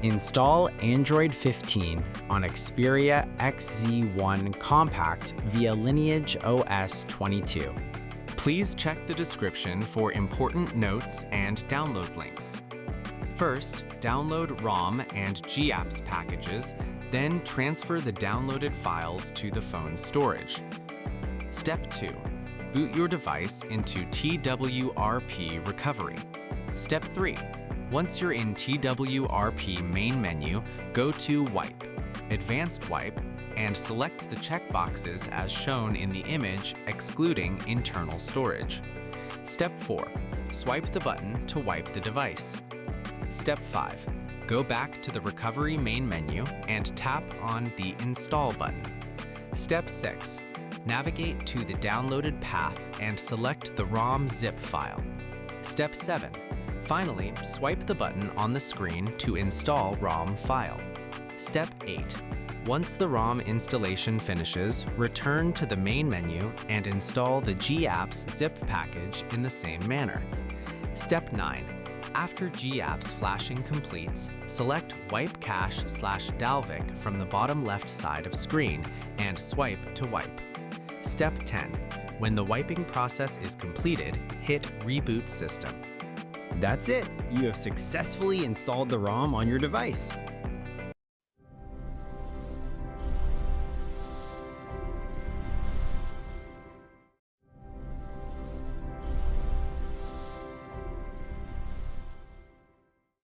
Install Android 15 on Xperia XZ1 Compact via LineageOS 22. Please check the description for important notes and download links. First, download ROM and GApps packages, then transfer the downloaded files to the phone's storage. Step 2. Boot your device into TWRP recovery. Step 3. Once you're in TWRP main menu, go to Wipe, Advanced Wipe, and select the checkboxes as shown in the image, excluding internal storage. Step 4. Swipe the button to wipe the device. Step 5. Go back to the Recovery main menu and tap on the Install button. Step 6. Navigate to the downloaded path and select the ROM zip file. Step 7. Finally, swipe the button on the screen to install ROM file. Step 8. Once the ROM installation finishes, return to the main menu and install the GApps zip package in the same manner. Step 9. After GApps flashing completes, select Wipe Cache/Dalvik from the bottom left side of screen and swipe to wipe. Step 10. When the wiping process is completed, hit Reboot System. That's it! You have successfully installed the ROM on your device.